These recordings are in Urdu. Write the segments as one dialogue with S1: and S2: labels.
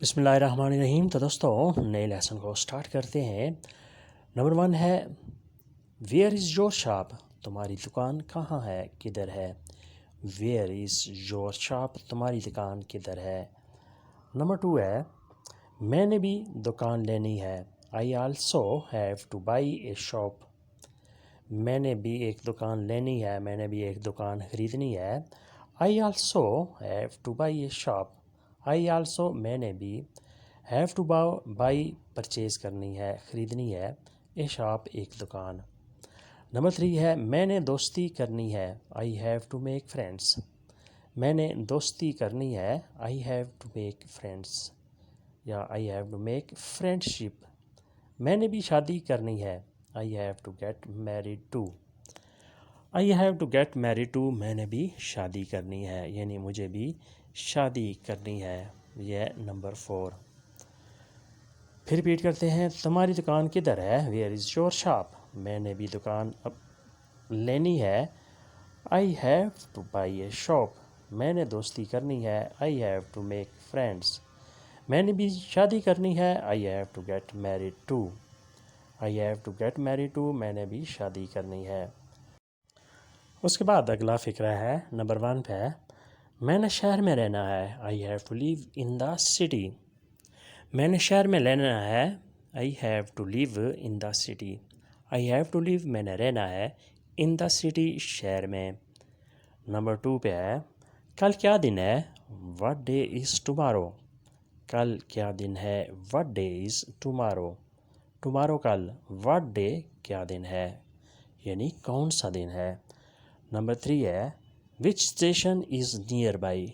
S1: بسم اللہ الرحمن الرحیم۔ تو دوستوں نئے لیسن کو سٹارٹ کرتے ہیں۔ نمبر 1 ہے ویئر از یور شاپ، تمہاری دکان کہاں ہے، کدھر ہے۔ ویئر از یور شاپ، تمہاری دکان کدھر ہے۔ نمبر 2 ہے میں نے بھی دکان لینی ہے، I also have to buy a shop. میں نے بھی ایک دکان لینی ہے، میں نے بھی ایک دکان خریدنی ہے، I also have to buy a shop. I also میں نے بھی، ہیو ٹو بائی پرچیز کرنی ہے، خریدنی ہے، اے شاپ ایک دکان۔ نمبر 3 ہے میں نے دوستی کرنی ہے، I have to make friends. میں نے دوستی کرنی ہے، I have to make friends یا I have to make friendship. میں نے بھی شادی کرنی ہے، I have to get married too. I have to get married too, میں نے بھی شادی کرنی ہے، یعنی مجھے بھی شادی کرنی ہے، یہ نمبر 4۔ پھر ریپیٹ کرتے ہیں، تمہاری دکان کدھر ہے، ویئر از یور شاپ۔ میں نے بھی دکان لینی ہے، I have to buy a shop. میں نے دوستی کرنی ہے، I have to make friends. میں نے بھی شادی کرنی ہے، I have to get married too. I have to get married too, میں نے بھی شادی کرنی ہے۔ اس کے بعد اگلا فقرہ ہے نمبر 1 پہ، میں نے شہر میں رہنا ہے، I have to live in the city. میں نے شہر میں رہنا ہے، I have to live in the city. I have to live, میں نے رہنا ہے، ان دا سٹی، شہر میں۔ نمبر 2 پہ ہے کل کیا دن ہے، واٹ ڈے از ٹمارو۔ کل کیا دن ہے، what day is tomorrow. Tomorrow کل، واٹ ڈے کیا دن ہے، یعنی کون سا دن ہے۔ نمبر 3 ہے which station is nearby,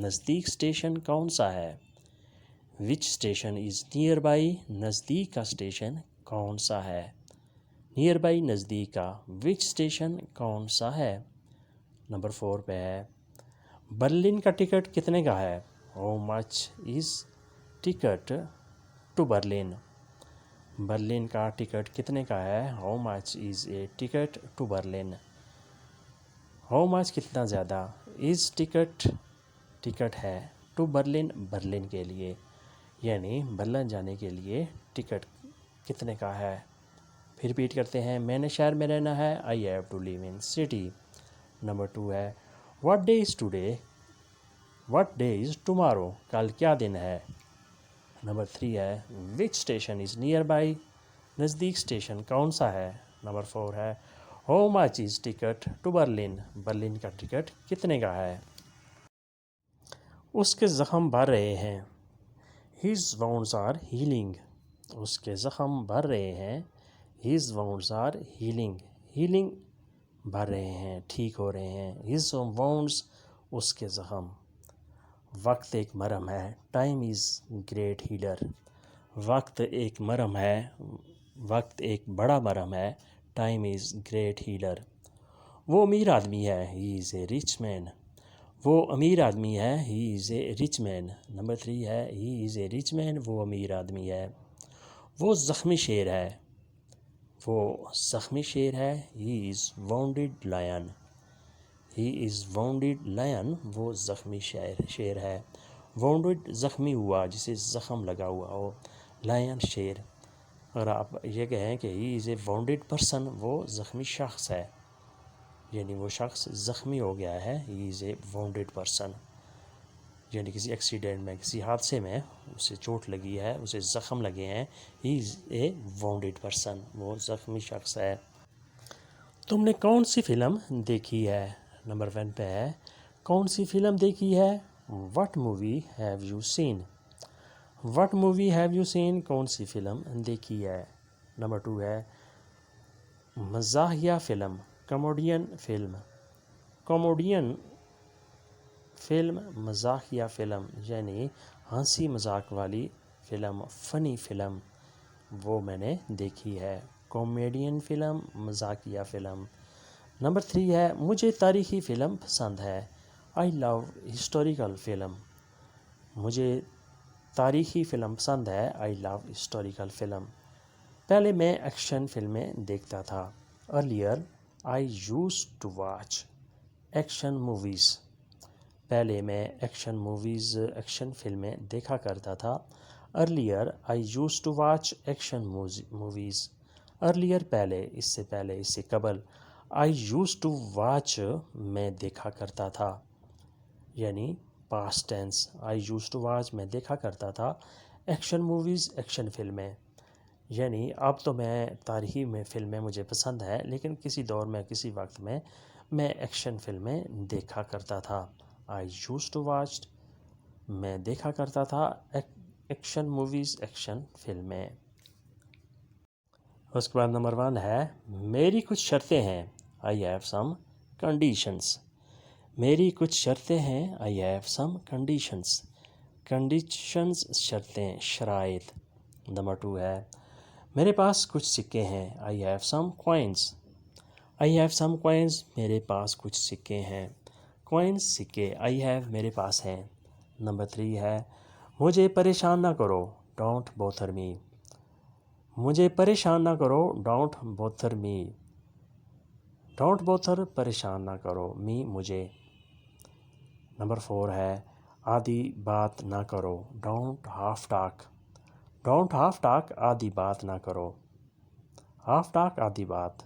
S1: نزدیک اسٹیشن کون سا ہے۔ Which station is nearby, نزدیک کا اسٹیشن کون سا ہے۔ نیئر بائی نزدیک کا، وچ اسٹیشن کون سا ہے۔ نمبر 4 پہ ہے برلن کا ٹکٹ کتنے کا ہے، how much is ticket to Berlin. Berlin کا ٹکٹ کتنے کا ہے، how much is a ticket to Berlin. How much کتنا زیادہ، از ٹکٹ ٹکٹ ہے، ٹو برلن برلن کے لیے، یعنی برلن جانے کے لیے ٹکٹ کتنے کا ہے۔ پھر ریپیٹ کرتے ہیں، میں نے شہر میں رہنا ہے، I have to live in city. Number 2 ہے what day is today, what day is tomorrow, کل کیا دن ہے۔ نمبر 3 ہے which station is nearby, نزدیک اسٹیشن کون سا ہے۔ نمبر 4 ہے how much is ticket to Berlin, Berlin کا ٹکٹ کتنے کا ہے۔ اس کے زخم بھر رہے ہیں، ہیز وونڈز آر ہیلنگ۔ اس کے زخم بھر رہے ہیں، his wounds are healing, healing بھر رہے ہیں، ٹھیک ہو رہے ہیں، ہیز وونڈز اس کے زخم۔ وقت ایک مرہم ہے، ٹائم از گریٹ ہیلر۔ وقت ایک مرہم ہے، وقت ایک بڑا مرہم ہے، ٹائم از گریٹ ہیلر۔ وہ امیر آدمی ہے، ہی از اے رچ مین۔ وہ امیر آدمی ہے، ہی از اے رچ مین۔ نمبر 3 ہے ہی از اے رچ مین، وہ امیر آدمی ہے۔ وہ زخمی شیر ہے، وہ زخمی شیر ہے، ہی از وونڈڈ لائن۔ ہی از وونڈڈ لائن، وہ زخمی شیر ہے۔ وونڈڈ زخمی ہوا، جسے زخم لگا ہوا ہو، لائن شیر۔ اگر آپ یہ کہیں کہ ہی از اے وونڈڈ پرسن، وہ زخمی شخص ہے، یعنی وہ شخص زخمی ہو گیا ہے، ہی از اے وونڈڈ پرسن، یعنی کسی ایکسیڈنٹ میں، کسی حادثے میں اسے چوٹ لگی ہے، اسے زخم لگے ہیں، ہی از اے وونڈڈ پرسن، وہ زخمی شخص ہے۔ تم نے کون سی فلم دیکھی ہے۔ نمبر 1 پہ ہے کون سی فلم دیکھی ہے، what movie have you seen. What movie have you seen, کون سی فلم دیکھی ہے۔ نمبر 2 ہے مزاحیہ film, comedian film. Comedian film, مزاحیہ فلم، یعنی ہنسی مذاق والی فلم، فنی فلم، وہ میں نے دیکھی ہے، کامیڈین فلم، مزاحیہ فلم۔ نمبر 3 ہے مجھے تاریخی فلم پسند ہے، آئی لو ہسٹوریکل فلم۔ مجھے تاریخی فلم پسند ہے، آئی لو ہسٹوریکل فلم۔ پہلے میں ایکشن فلمیں دیکھتا تھا، earlier I used to watch action movies. پہلے میں ایکشن فلمیں دیکھا کرتا تھا. Earlier I use to watch action movies. Earlier پہلے، اس سے قبل. آئی یوز ٹو واچ میں دیکھا کرتا تھا، یعنی past tense. I use to watch میں دیکھا کرتا تھا ایکشن موویز، ایکشن فلمیں. یعنی اب تو تاریخی میں فلمیں مجھے پسند ہے، لیکن کسی دور میں کسی وقت میں ایکشن فلمیں دیکھا کرتا تھا. آئی یوز ٹو واچ میں دیکھا کرتا تھا ایکشن موویز، ایکشن فلمیں. اس کے بعد نمبر 1 ہے میری کچھ شرطیں ہیں. I have some conditions. میری کچھ شرطیں ہیں. I have some conditions. Conditions شرطیں، شرائط. نمبر 2 ہے میرے پاس کچھ سکے ہیں. I have some coins. I have some coins. میرے پاس کچھ سکے ہیں. کوائنز سکے. آئی ہیو میرے پاس ہیں. نمبر 3 ہے مجھے پریشان نہ کرو. ڈونٹ بوتھر می. مجھے پریشان نہ کرو. Don't بوتھر me. ڈونٹ بوتھر پریشان نہ کرو. می مجھے. نمبر 4 ہے آدھی بات نہ کرو. Don't half talk. Don't half talk. آدھی بات نہ کرو. ہاف ٹاک آدھی بات.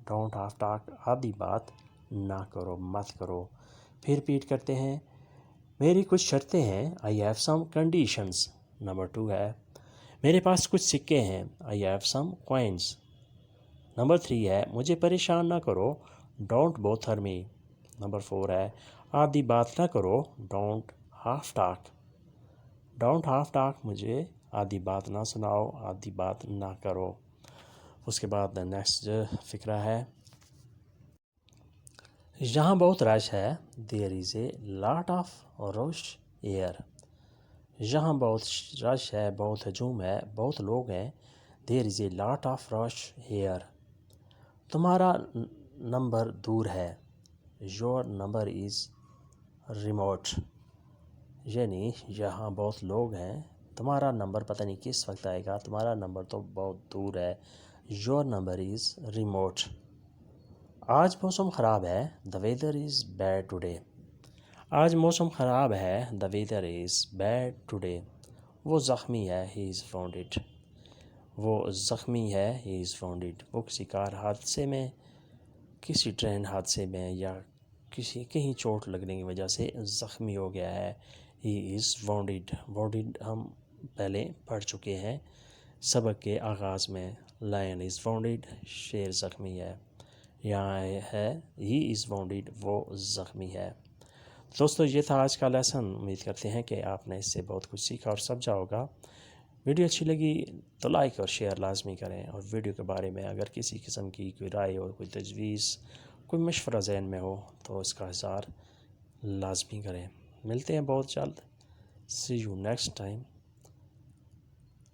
S1: Don't half talk. آدھی بات نہ کرو، مت کرو. پھر ریپیٹ کرتے ہیں میری کچھ شرطیں ہیں. I have some conditions. Number 2 ہے میرے پاس کچھ سکے ہیں. I have some coins. Number 3 ہے مجھے پریشان نہ کرو. Don't بوتھر me. نمبر 4 ہے آدھی بات نہ کرو. Don't half talk. Don't half talk. مجھے آدھی بات نہ سناؤ، آدھی بات نہ کرو. اس کے بعد نیکسٹ فقرہ ہے یہاں بہت رش ہے. دیر از اے لاٹ آف رش ایئر. یہاں بہت رش ہے، بہت ہجوم ہے، بہت لوگ ہیں. دیر از اے لاٹ آف رش ایئر. تمہارا نمبر دور ہے. Your number is remote. یعنی یہاں بہت لوگ ہیں، تمہارا نمبر پتہ نہیں کس وقت آئے گا، تمہارا نمبر تو بہت دور ہے. Your number is remote. آج موسم خراب ہے. دا ویدر از بیڈ ٹوڈے. آج موسم خراب ہے. دا ویدر از بیڈ ٹوڈے. وہ زخمی ہے. ہی از وانڈیڈ. وہ زخمی ہے. ہی از وانڈیڈ. وہ کسی کار حادثے میں، کسی ٹرین حادثے میں یا کہیں چوٹ لگنے کی وجہ سے زخمی ہو گیا ہے. ہی از وانڈیڈ. وانڈیڈ ہم پہلے پڑھ چکے ہیں سبق کے آغاز میں. Lion is wounded. شیر زخمی ہے. یہاں ہے ہی از وانڈیڈ. وہ زخمی ہے. دوستو یہ تھا آج کا لیسن. امید کرتے ہیں کہ آپ نے اس سے بہت کچھ سیکھا اور سمجھا ہوگا. ویڈیو اچھی لگی تو لائک اور شیئر لازمی کریں، اور ویڈیو کے بارے میں اگر کسی قسم کی کوئی رائے اور کوئی تجویز، کوئی مشورہ ذہن میں ہو تو اس کا اظہار لازمی کریں. ملتے ہیں بہت جلد. سی یو نیکسٹ ٹائم.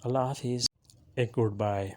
S1: اللہ حافظ. ایک گڈ بائے.